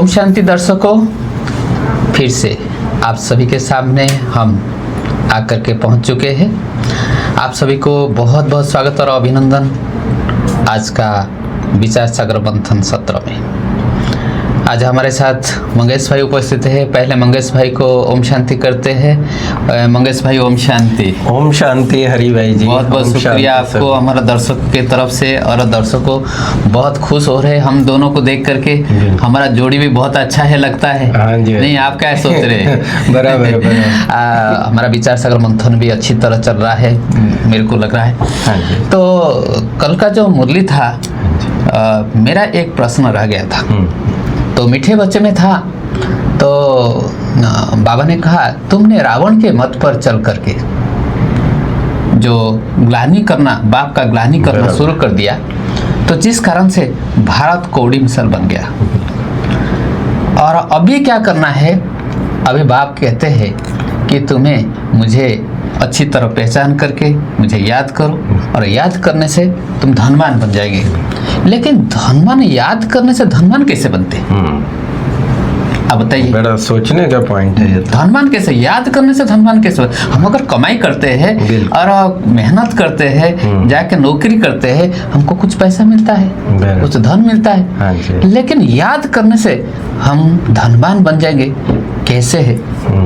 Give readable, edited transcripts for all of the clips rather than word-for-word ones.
ओम शांति दर्शकों, फिर से आप सभी के सामने हम आकर के पहुंच चुके हैं। आप सभी को बहुत बहुत स्वागत और अभिनंदन आज का विचार सागर मंथन सत्र में। आज हमारे साथ मंगेश भाई उपस्थित है। पहले मंगेश भाई को ओम शांति करते हैं। मंगेश भाई ओम शांति। ओम शांति हरि भाई जी, बहुत बहुत शुक्रिया आपको हमारा दर्शक के तरफ से। और दर्शकों बहुत खुश हो रहे हैं हम दोनों को देख करके। हमारा जोड़ी भी बहुत अच्छा है लगता है। हाँ जी, नहीं आप क्या सोच रहे हैं? बराबर हमारा विचार सागर मंथन भी अच्छी तरह चल रहा है, मेरे को लग रहा है। हाँ जी। तो कल का जो मुरली था, मेरा एक प्रश्न रह गया था। तो मीठे बच्चे में था, तो बाबा ने कहा तुमने रावण के मत पर चल करके जो ग्लानि करना, बाप का ग्लानि करना शुरू कर दिया, तो जिस कारण से भारत कौड़ी मिसल बन गया। और अभी क्या करना है? अभी बाप कहते हैं कि तुम्हें मुझे अच्छी तरह पहचान करके मुझे याद करो, और याद करने से तुम धनवान बन जाएंगे। लेकिन धनवान याद करने से धनवान कैसे बनते? अब बताइए। बड़ा सोचने का पॉइंट है ये। धनवान कैसे, याद करने से धनवान कैसे? हम अगर कमाई करते हैं और मेहनत करते हैं, जाके नौकरी करते हैं, हमको कुछ पैसा मिलता है, कुछ धन मिलता है। हाँ, लेकिन याद करने से हम धनवान बन जाएंगे, कैसे है?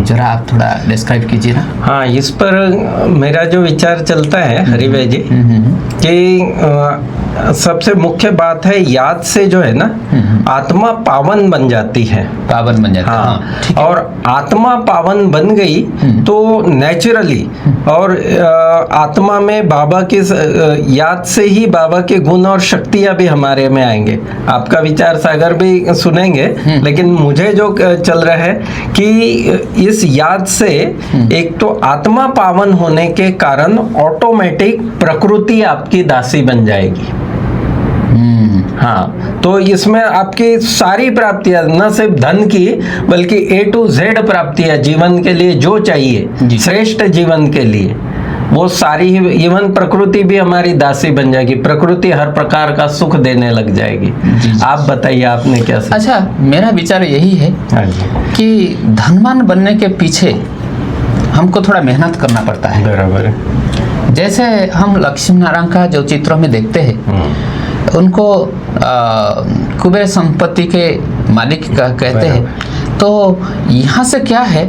जरा आप थोड़ा डिस्क्राइब कीजिए ना। हाँ, इस पर मेरा जो विचार चलता है हरि भाई जी कि सबसे मुख्य बात है, याद से जो है ना आत्मा पावन बन जाती है। पावन बन जाती है। हाँ, और आत्मा पावन बन गई तो नेचुरली और आत्मा में बाबा के याद से ही बाबा के गुण और शक्तियां भी हमारे में आएंगे। आपका विचार सागर भी सुनेंगे, लेकिन मुझे जो चल रहा है कि इस याद से एक तो आत्मा पावन होने के कारण ऑटोमेटिक प्रकृति आपकी दासी बन जाएगी। हाँ, तो इसमें आपकी सारी प्राप्तियां, न सिर्फ धन की बल्कि A to Z प्राप्तियां जीवन के लिए जो चाहिए, श्रेष्ठ जीवन के लिए, वो सारी ही, इवन प्रकृति भी हमारी दासी बन जाएगी। प्रकृति हर प्रकार का सुख देने लग जाएगी। आप बताइए, आपने क्या सोचा? अच्छा, मेरा विचार यही है कि धनवान बनने के पीछे हमको थोड़ा मेहनत करना पड़ता है। बराबर है। जैसे हम लक्ष्मी नारायण का जो चित्रों में देखते हैं, उनको कुबेर संपत्ति के मालिक कहते हैं। तो यहाँ से क्या है,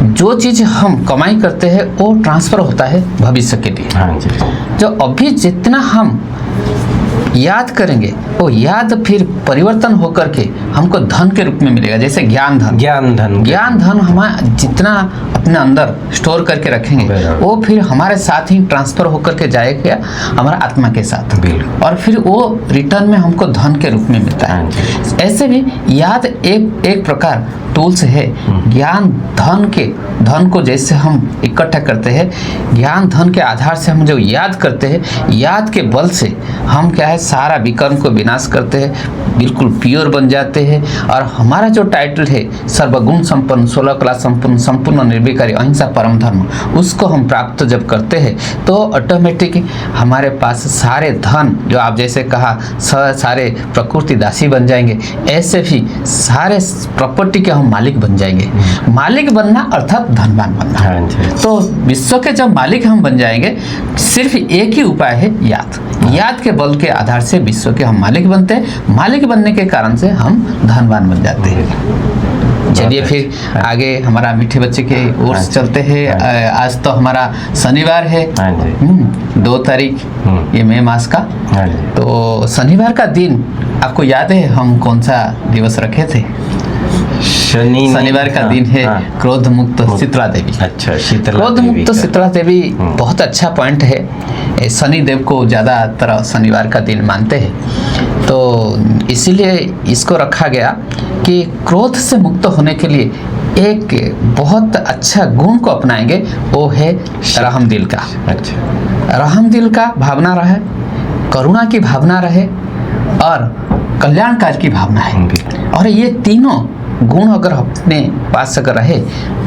जो चीज हम कमाई करते हैं वो ट्रांसफर होता है भविष्य के लिए। हाँ जी। जो अभी जितना हम याद करेंगे वो याद फिर परिवर्तन होकर के हमको धन के रूप में मिलेगा। जैसे ज्ञान धन, ज्ञान धन हमारा जितना अपने अंदर स्टोर करके रखेंगे वो फिर हमारे साथ ही ट्रांसफर होकर के जाएगा हमारा आत्मा के साथ, और फिर वो रिटर्न में हमको धन के रूप में मिलता है। ऐसे भी याद एक प्रकार टूल्स है। ज्ञान धन को जैसे हम इकट्ठा करते हैं, ज्ञान धन के आधार से हम जो याद करते हैं, याद के बल से हम क्या है सारा विकर्म को विनाश करते हैं, बिल्कुल प्योर बन जाते हैं। और हमारा जो टाइटल है सर्वगुण संपन्न, 16 कला संपन्न, संपूर्ण निर्विकारी, अहिंसा परम धर्म, उसको हम प्राप्त जब करते हैं तो ऑटोमेटिक हमारे पास सारे धन, जो आप जैसे कहा सारे प्रकृति दासी बन जाएंगे, ऐसे भी सारे प्रॉपर्टी के हम मालिक बन जाएंगे। मालिक बनना अर्थात धनवान बनना। तो विश्व के जब मालिक हम बन जाएंगे, सिर्फ एक ही उपाय है, याद के बल के आधार से विश्व के हम मालिक बनते हैं। मालिक बनने के कारण से हम धनवान बन जाते हैं। चलिए फिर आगे हमारा मीठे बच्चे के ओर चलते हैं। आज तो हमारा शनिवार है, 2 तारीख ये मई मास का। तो शनिवार का दिन आपको याद है हम कौन सा दिवस रखे थे? शनिवार का दिन है क्रोध मुक्त शीतला देवी। अच्छा, क्रोध मुक्त शीतला देवी बहुत अच्छा पॉइंट है। शनि देव को ज़्यादातर शनिवार का दिन मानते हैं, तो इसीलिए इसको रखा गया कि क्रोध से मुक्त होने के लिए एक बहुत अच्छा गुण को अपनाएंगे, वो है रहम दिल का। अच्छा, रहम दिल का भावना रहे, करुणा की भावना रहे और कल्याणकारी की भावना है। और ये तीनों गुण अगर अपने पास अगर रहे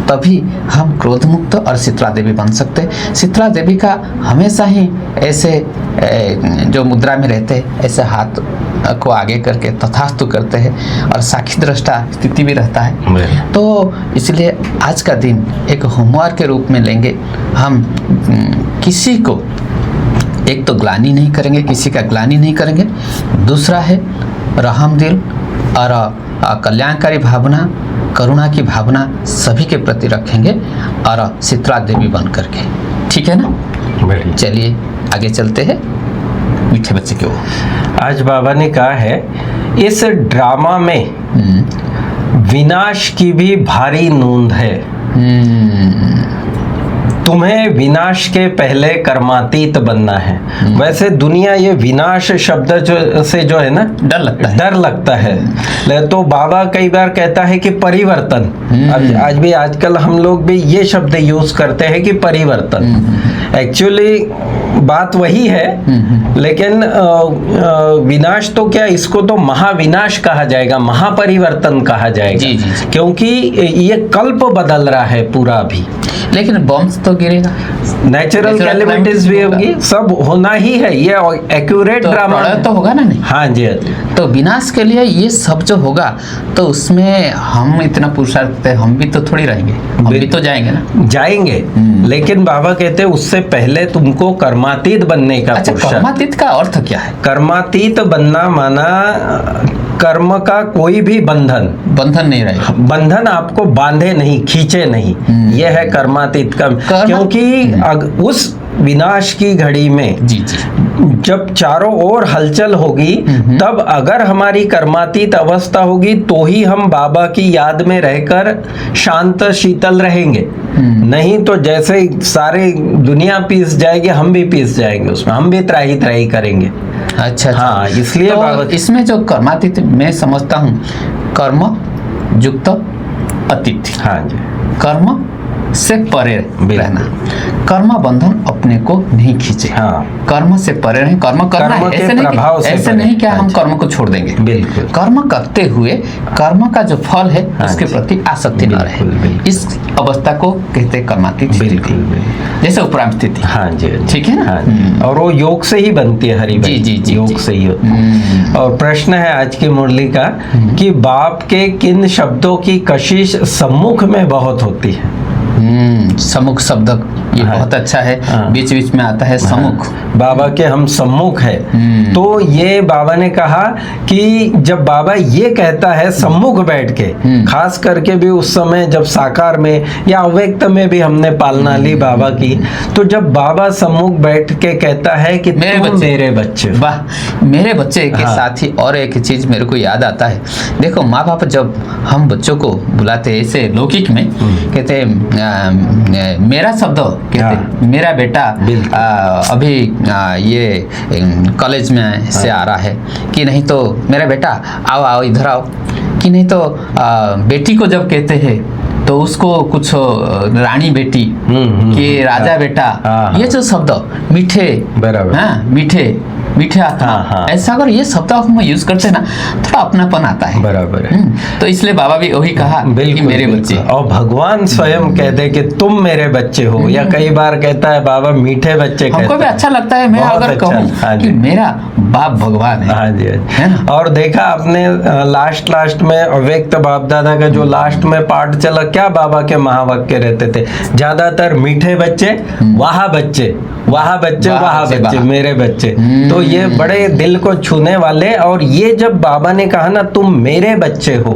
तभी हम क्रोध मुक्त और शीतला देवी बन सकते। शीतला देवी का हमेशा ही ऐसे जो मुद्रा में रहते ऐसे हाथ को आगे करके तथास्तु करते हैं और साक्षी दृष्टा स्थिति भी रहता है। तो इसलिए आज का दिन एक होमवर्क के रूप में लेंगे। हम किसी को एक तो ग्लानि नहीं करेंगे, किसी का ग्लानि नहीं करेंगे। दूसरा है रहम दिल और कल्याणकारी भावना, करुणा की भावना सभी के प्रति रखेंगे और शीतला देवी बन करके। ठीक है ना? चलिए आगे चलते हैं मीठे बच्चे की ओर। आज बाबा ने कहा है इस ड्रामा में विनाश की भी भारी नोंद है। तुम्हें विनाश के पहले कर्मातीत बनना है। वैसे दुनिया ये विनाश शब्द से जो है ना डर लगता है। तो बाबा कई बार कहता है कि परिवर्तन। आज भी आजकल हम लोग भी ये शब्द यूज करते हैं कि परिवर्तन। एक्चुअली बात वही है, लेकिन विनाश तो क्या, इसको तो महाविनाश कहा जाएगा, महापरिवर्तन कहा जाएगा। क्योंकि ये कल्प बदल रहा है पूरा अभी। लेकिन बॉम्ब्स तो गिरेगा, नेचुरल कैलेमिटीज भी होगी, सब होना ही है। ये एक्यूरेट ड्रामा तो होगा ना। नहीं, हाँ जी। तो विनाश के लिए ये सब जो होगा तो उसमें हम इतना पुरुषार्थ है, हम भी तो थोड़ी रहेंगे, हम भी तो जाएंगे ना। जाएंगे, लेकिन बाबा कहते हैं उससे पहले तुमको कर्मातीत बनने का। अच्छा, कर्मातीत का अर्थ क्या है? कर्मातीत बनना माना कर्म का कोई भी बंधन नहीं रहेगा। बंधन आपको बांधे नहीं, खींचे नहीं, यह है कर्मातीत का। क्योंकि उस विनाश की घड़ी में जब चारों ओर हलचल होगी, तब अगर हमारी कर्मातीत अवस्था होगी तो ही हम बाबा की याद में रहकर शांत शीतल रहेंगे। नहीं तो जैसे सारे दुनिया पीस जाएगी, हम भी पीस जाएंगे उसमें, हम भी त्राही त्राही करेंगे। अच्छा, हाँ, इसलिए तो इसमें जो कर्मातीत मैं समझता हूँ कर्म युक्त अतीत। हाँ जी, कर्म से परे रहना, कर्म बंधन अपने को नहीं खींचे। हाँ, कर्म से परे नहीं, कर्म करना है, ऐसे नहीं क्या हम कर्म को छोड़ देंगे। बिल्कुल, कर्म करते हुए कर्म का जो फल है उसके प्रति आसक्ति न रहे, इस अवस्था को कहते हैं कर्मातीत स्थिति, जैसे उपराम स्थिति। हाँ जी, ठीक है ना। और वो योग से ही बनती है हरि भाई। जी, योग से ही होता है। और प्रश्न है आज की मुरली का कि बाप के किन शब्दों की कशिश सम्मुख में बहुत होती है। सम्मुख शब्द ये बहुत अच्छा है, बीच बीच में आता है सम्मुख। बाबा के हम सम्मुख है। तो ये बाबा ने कहा कि जब बाबा ये कहता है सम्मुख बैठ के, खास करके भी उस समय जब साकार में या अव्यक्त में भी हमने पालना ली बाबा की, तो जब बाबा सम्मुख बैठ के कहता है कि मेरे बच्चे, वाह, मेरे बच्चे के साथ ही और एक चीज मेरे को याद आता है। देखो, माँ बाप जब हम बच्चों को बुलाते ऐसे लौकिक में कहते मेरा शब्द कहते, मेरा बेटा अभी ये कॉलेज में से आ रहा है, कि नहीं तो मेरा बेटा आओ आओ इधर आओ, कि नहीं तो बेटी को जब कहते हैं तो उसको कुछ रानी बेटी कि राजा बेटा, ये जो शब्द मीठे, मीठे आत्मा, ऐसा अगर ये शब्द हम यूज करते हैं ना, थोड़ा अपनापन आता है। बराबर है। तो इसलिए बाबा भी वही कहा कि मेरे बच्चे, और भगवान स्वयं कहते कि तुम मेरे बच्चे हो, या कई बार कहता है बाबा मीठे बच्चे। हमको भी अच्छा लगता है, मैं अगर कहूँ कि मेरा बाप भगवान है। हाँ जी, और देखा आपने लास्ट में अव्यक्त बाप दादा का जो लास्ट में पाठ चला, क्या बाबा के महावाक्य रहते थे, ज्यादातर मीठे बच्चे, वाह बच्चे, वाह बच्चे, वाह बच्चे, मेरे बच्चे। तो ये बड़े दिल को छूने वाले। और ये जब बाबा ने कहा ना तुम मेरे बच्चे हो,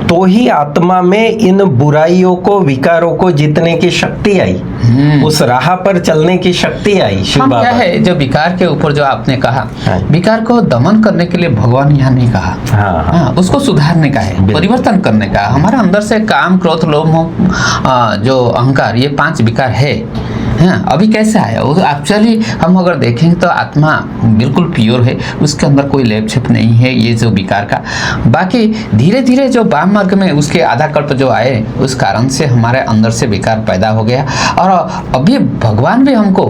तो ही आत्मा में इन बुराइयों को, विकारों को जीतने की शक्ति आई, उस राह पर चलने की शक्ति आई। हम क्या है, जो विकार के ऊपर जो आपने कहा, विकार को दमन करने के लिए भगवान यहाँ नहीं कहा, हाँ, उसको सुधारने का है, परिवर्तन करने का। हमारा अंदर से काम, क्रोध, लोभ, जो अहंकार, ये 5 विकार है। हाँ, अभी कैसे आया एक्चुअली हम अगर देखेंगे तो आत्मा बिल्कुल प्योर है, उसके अंदर कोई लेप छेप नहीं है ये जो विकार का। बाकी धीरे धीरे जो वाम मार्ग में उसके आधा कल्प जो आए, उस कारण से हमारे अंदर से विकार पैदा हो गया। और अभी भगवान भी हमको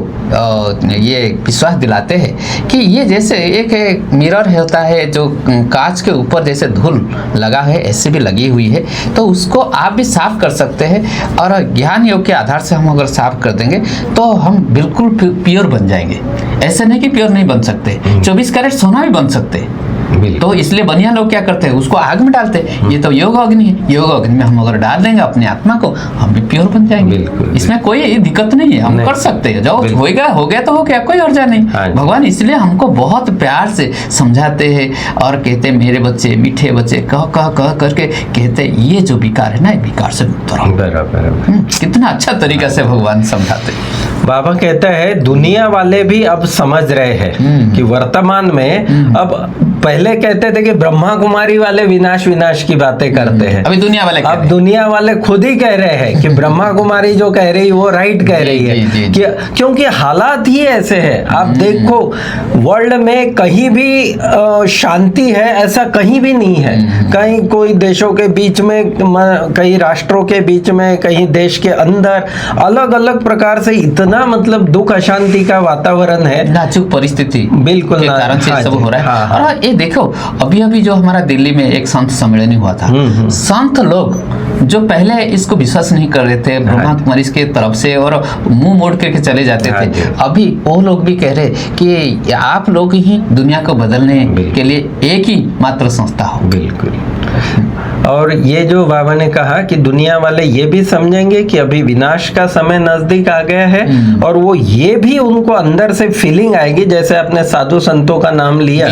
ये विश्वास दिलाते हैं कि ये जैसे एक मिरर होता है जो कांच के ऊपर जैसे धूल लगा है, ऐसे भी लगी हुई है, तो उसको आप भी साफ कर सकते हैं। और ज्ञान योग के आधार से हम अगर साफ कर देंगे तो हम बिल्कुल प्योर बन जाएंगे। ऐसे नहीं कि प्योर नहीं बन सकते, 24 कैरेट सोना भी बन सकते, तो इसलिए बनिया लोग क्या करते हैं, उसको आग में डालते हैं। ये तो योग अग्नि है, योग अग्नि में हम अगर डाल देंगे अपने आत्मा को, हम भी प्योर बन जाएंगे। इसमें कोई दिक्कत नहीं है, हम कर सकते हैं। जो हो गया तो हो गया, कोई और नहीं। भगवान इसलिए हमको बहुत प्यार से समझाते हैं और कहते हैं मेरे बच्चे, मीठे बच्चे, कह करके कहते हैं ये जो विकार है ना, विकार से मुक्त रहो। कितना अच्छा तरीका से भगवान समझाते हैं। बाबा कहता है दुनिया वाले भी अब समझ रहे हैं कि वर्तमान में, अब पहले कहते थे कि ब्रह्मा कुमारी वाले विनाश की बातें करते हैं, अभी दुनिया वाले खुद ही कह रहे हैं कि ब्रह्मा कुमारी जो कह रही वो राइट कह रही है। क्योंकि हालात ही ऐसे हैं। आप देखो वर्ल्ड में कहीं भी शांति है ऐसा कहीं भी नहीं है। कहीं कोई देशों के बीच में, कई राष्ट्रों के बीच में, कहीं देश के अंदर अलग अलग प्रकार से इतना मतलब दुख अशांति का वातावरण है, नाजुक परिस्थिति बिल्कुल के कारण से सब हो रहा है। और ये देखो अभी जो हमारा दिल्ली में एक संत सम्मेलन हुआ था, संत लोग जो पहले इसको विश्वास नहीं कर रहे थे ब्रह्मा कुमारी के तरफ से और मुंह मोड़ करके चले जाते थे, अभी वो लोग भी कह रहे कि आप लोग ही दुनिया को बदलने के लिए एक ही मात्र संस्था हो। बिल्कुल। और ये जो बाबा ने कहा कि दुनिया वाले ये भी समझेंगे कि अभी विनाश का समय नजदीक आ गया है, और वो ये भी उनको अंदर से फीलिंग आएगी, जैसे आपने साधु संतों का नाम लिया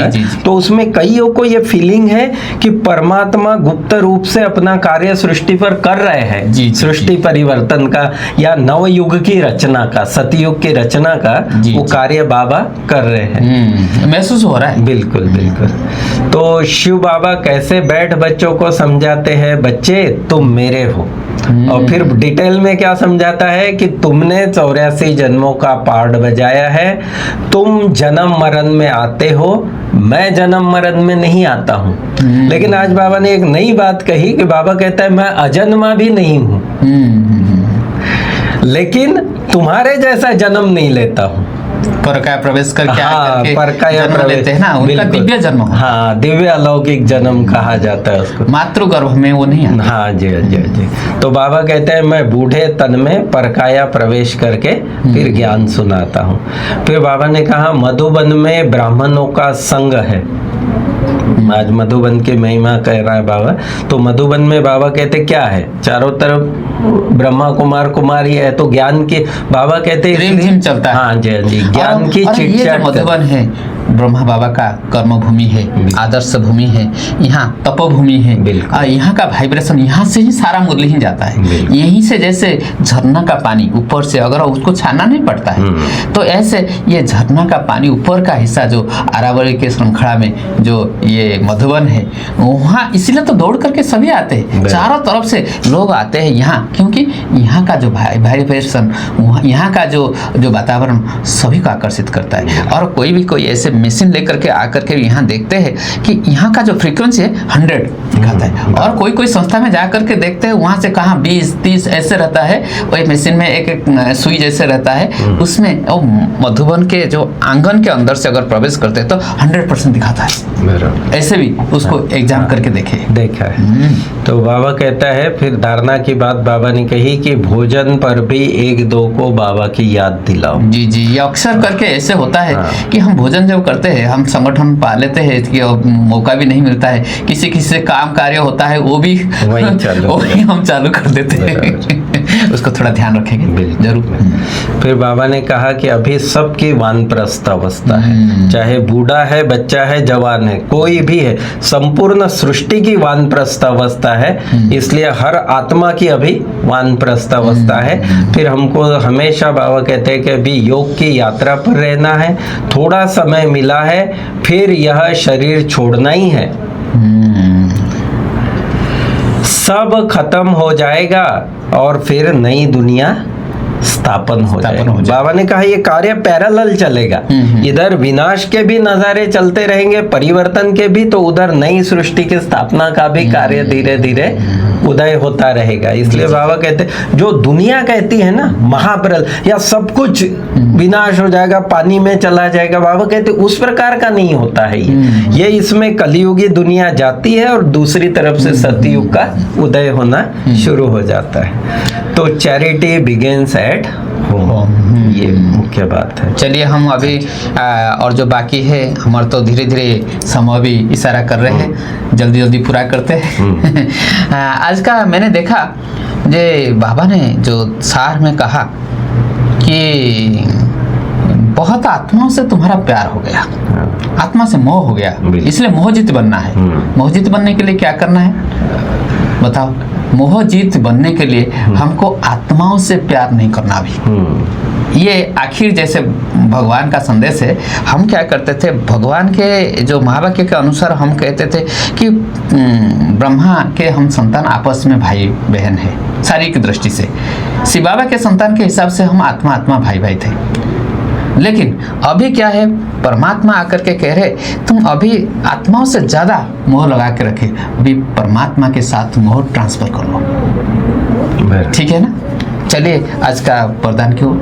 तो उसमें कईयों को ये फीलिंग है कि परमात्मा गुप्त रूप से अपना कार्य सृष्टि पर कर रहे हैं। सृष्टि परिवर्तन का या नव युग की रचना का, सतयुग की रचना का वो कार्य बाबा कर रहे हैं। महसूस हो रहा है। बिल्कुल बिल्कुल। तो शिव बाबा कैसे बैठ बच्चों को समझाते हैं, बच्चे तुम मेरे हो। और फिर डिटेल में क्या समझाता है कि तुमने 84 जन्मों का पार्ट बजाया है, तुम जन्म मरण में आते हो, मैं जन्म मरण में नहीं आता हूँ। लेकिन आज बाबा ने एक नई बात कही कि बाबा कहता है मैं अजन्मा भी नहीं हूँ, लेकिन तुम्हारे जैसा जन्म नहीं लेता हूँ। परकाया प्रवेश करके परकाया जन्म लेते हैं ना, उनका दिव्य जन्म। हाँ, दिव्य अलौकिक जन्म कहा जाता है उसको। मातृ गर्भ में वो नहीं आता। हाँ जी जी जी। तो बाबा कहते हैं मैं बूढ़े तन में परकाया प्रवेश करके फिर ज्ञान सुनाता हूँ। फिर बाबा ने कहा मधुबन में ब्राह्मणों का संग है। आज मधुबन की महिमा कह रहा है बाबा। तो मधुबन में बाबा कहते क्या है, चारों तरफ ब्रह्मा कुमार कुमारी है, तो ज्ञान की बाबा कहते रिमझिम चलता है। हाँ जी जी, ज्ञान की चिटचाट। मधुबन है ब्रह्मा बाबा का कर्म भूमि है, आदर्श भूमि है, यहाँ तपोभूमि है। यहाँ का वाइब्रेशन यहाँ से ही सारा मुरली ही जाता है। यहीं से जैसे झरना का पानी ऊपर से अगर उसको छानना नहीं पड़ता है, तो ऐसे ये झरना का पानी ऊपर का हिस्सा जो अरावली के श्रृंखला में जो ये मधुबन है, वहाँ इसीलिए तो दौड़ करके सभी आते हैं, चारों तरफ से लोग आते हैं यहाँ, क्योंकि यहाँ का जो वाइब्रेशन, यहाँ का जो वातावरण सभी को आकर्षित करता है। और कोई ऐसे मशीन लेकर के आकर के यहाँ देखते हैं कि यहाँ का जो फ्रीक्वेंसी है 100 दिखाता है, और कोई संस्था में जा करके देखते हैं वहाँ से कहाँ 20-30 ऐसे रहता है। वही मशीन में एक सुई जैसे रहता है, उसमें मधुबन के जो आंगन के अंदर से अगर प्रवेश करते हैं तो 100% दिखाता है। ऐसे भी उसको एग्जाम करके देखा है। तो बाबा कहता है फिर धारणा की बात बाबा ने कही कि भोजन पर भी 1-2 को बाबा की याद दिलाओ। जी जी, ये अक्सर करके ऐसे होता है कि हम भोजन जब करते हैं, हम संगठन पा लेते हैं कि मौका भी नहीं मिलता है, किसी से काम कार्य होता है वो भी वही हम चालू कर देते हैं। उसको थोड़ा ध्यान रखेंगे जरूर। फिर बाबा ने कहा कि अभी सबकी वानप्रस्थ अवस्था है, चाहे बूढ़ा है, बच्चा है, जवान है, कोई भी है, संपूर्ण सृष्टि की वानप्रस्थ अवस्था है। इसलिए हर आत्मा की अभी वानप्रस्थ अवस्था है। फिर हमको हमेशा बाबा कहते हैं कि अभी योग की यात्रा पर रहना है, थोड़ा समय मिला है, फिर यह शरीर छोड़ना ही है, सब खत्म हो जाएगा और फिर नई दुनिया स्थापन हो जाएगा। बाबा ने कहा ये कार्य पैरेलल चलेगा, इधर विनाश के भी नजारे चलते रहेंगे, परिवर्तन के भी, तो उधर नई सृष्टि की स्थापना का भी कार्य धीरे धीरे उदय होता रहेगा। इसलिए बाबा कहते जो दुनिया कहती है ना महाप्रलय या सब कुछ विनाश हो जाएगा, पानी में चला जाएगा, बाबा कहते उस प्रकार का नहीं होता है ये इसमें कलियुगी दुनिया जाती है और दूसरी तरफ से सतयुग का उदय होना शुरू हो जाता है। तो चैरिटी बिगिंस एट होम, ये मुख्य बात है। चलिए हम अभी और जो बाकी है हमारे तो धीरे धीरे समय भी इशारा कर रहे हैं, जल्दी जल्दी पूरा करते हैं। आज का मैंने देखा जे बाबा ने जो सार में कहा कि बहुत आत्माओं से तुम्हारा प्यार हो गया, आत्मा से मोह हो गया, इसलिए मोहजित बनना है। मोहजित बनने के लिए क्या करना है बताओ? मोहजित बनने के लिए हमको आत्माओं से प्यार नहीं करना भी। ये आखिर जैसे भगवान का संदेश है। हम क्या करते थे, भगवान के जो महावाक्य के अनुसार हम कहते थे कि ब्रह्मा के हम संतान आपस में भाई बहन है शारीरिक दृष्टि से। शिव बाबा के संतान के हिसाब से हम आत्मा आत्मा भाई भाई थे। लेकिन अभी क्या है, परमात्मा आकर के कह रहे तुम अभी आत्माओं से ज्यादा मोह लगा के रखे, अभी परमात्मा के साथ मोह ट्रांसफर कर लो। ठीक है ना? चलिए आज का वरदान क्यों?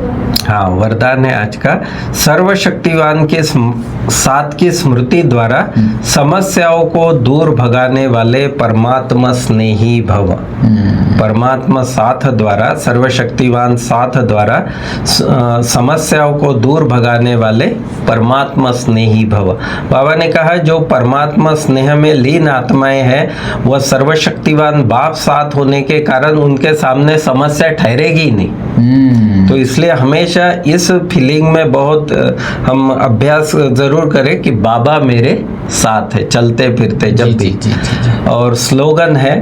हाँ, वरदान है आज का, सर्वशक्तिवान के साथ की स्मृति द्वारा समस्याओं को दूर भगाने वाले परमात्मा स्नेही भव। परमात्मा साथ द्वारा, सर्वशक्तिवान साथ द्वारा समस्याओं को दूर भगाने वाले परमात्मा स्नेही भव। बाबा ने कहा जो परमात्मा स्नेह में लीन आत्माएं हैं वह सर्वशक्तिवान बाप साथ होने के कारण उनके सामने समस्या ठहरेगी नहीं। तो इसलिए हमेशा इस फीलिंग में बहुत हम अभ्यास जरूर करें कि बाबा मेरे साथ है चलते फिरते जब भी। और स्लोगन है,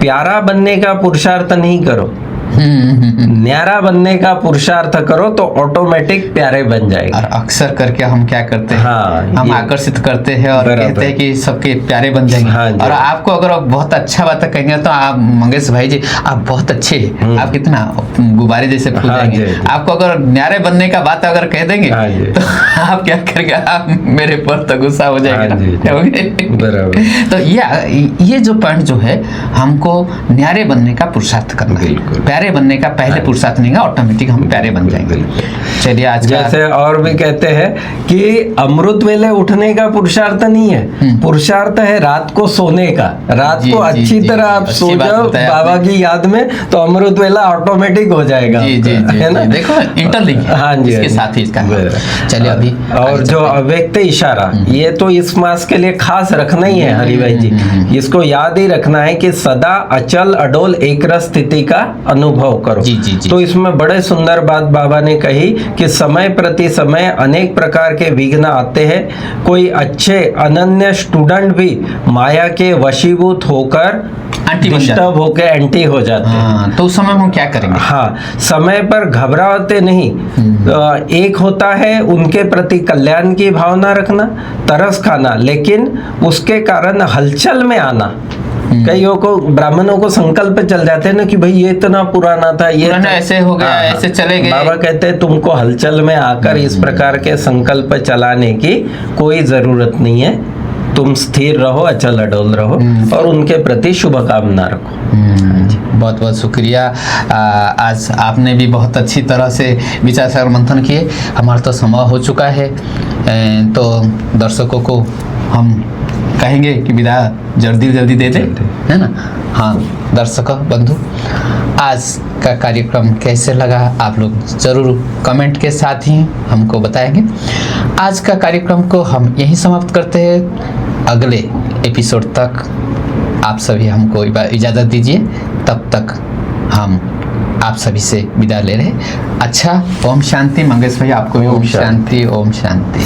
प्यारा बनने का पुरुषार्थ नहीं करो, न्यारा बनने का पुरुषार्थ करो तो ऑटोमेटिक प्यारे बन जाएंगे। और अक्सर करके हम क्या करते हैं, हाँ, हम आकर्षित करते हैं और कहते हैं कि सबके प्यारे बन जाएंगे। हाँ, और आपको अगर बहुत अच्छा बात कहेंगे तो आप मंगेश भाई जी आप बहुत अच्छे हैं, आप कितना गुब्बारे जैसे फूल जाएंगे। आपको अगर न्यारे बनने का बात अगर कह देंगे तो आप क्या करेंगे, आप मेरे पर तो गुस्सा हो जाएगा। तो ये जो पॉइंट जो है, हमको न्यारे बनने का पुरुषार्थ करना है। प्यारे बनने का पहले पुरुषार्थ नहीं है, ऑटोमेटिक हम प्यारे बन जाएंगे। चलिए आज जैसे और भी कहते हैं कि अमृत वेले उठने का पुरुषार्थ नहीं है, पुरुषार्थ है रात को सोने का। रात को अच्छी तरह आप सो जाओ बाबा की याद में तो अमृत वेला ऑटोमेटिक हो जाएगा। है ना? देखो इंटरलिंक है। हाँ जी, इसके साथ ही इसका। चलिए अभी और जो अव्यक्त इशारा, ये तो इस मास के लिए खास रखना ही है हरि भाई जी। इसको याद ही रखना है कि सदा अचल अडोल एक रस स्थिति का अनुभव करो। तो इसमें बड़े सुंदर बात बाबा ने कही कि समय प्रति समय अनेक प्रकार के विघ्न आते हैं। कोई अच्छे अनन्य स्टूडेंट भी माया के वशीभूत होकर डिस्टर्ब होकर एंटी हो जाते हैं। तो उस समय हम क्या करेंगे? हाँ, समय पर घबराते नहीं। एक होता है उनके प्रति कल्याण की भावना रखना, तरस खाना, लेकिन उसके कारण हलचल में आना। कईयों को, ब्राह्मणों को संकल्प चल जाते हैं ना कि भाई ये इतना पुराना था, ये ऐसे हो गया, ऐसे चले गए। बाबा कहते हैं तुमको हलचल में आकर इस प्रकार के संकल्प चलाने की कोई जरूरत नहीं है। तुम स्थिर रहो, अचल अडोल रहो और उनके प्रति शुभकामना रखो। बहुत बहुत शुक्रिया। आज आपने भी बहुत अच्छी तरह से विचार सागर मंथन किए। हमारा तो समय हो चुका है, तो दर्शकों को हम कहेंगे कि विदा जल्दी जल्दी दे दे, है ना? हाँ दर्शकों बंधु, आज का कार्यक्रम कैसे लगा आप लोग जरूर कमेंट के साथ ही हमको बताएंगे। आज का कार्यक्रम को हम यहीं समाप्त करते हैं। अगले एपिसोड तक आप सभी हमको इजाज़त दीजिए, तब तक हम आप सभी से विदा ले रहे हैं। अच्छा, ओम शांति। मंगेश भाई आपको भी ओम शांति। ओम शांति।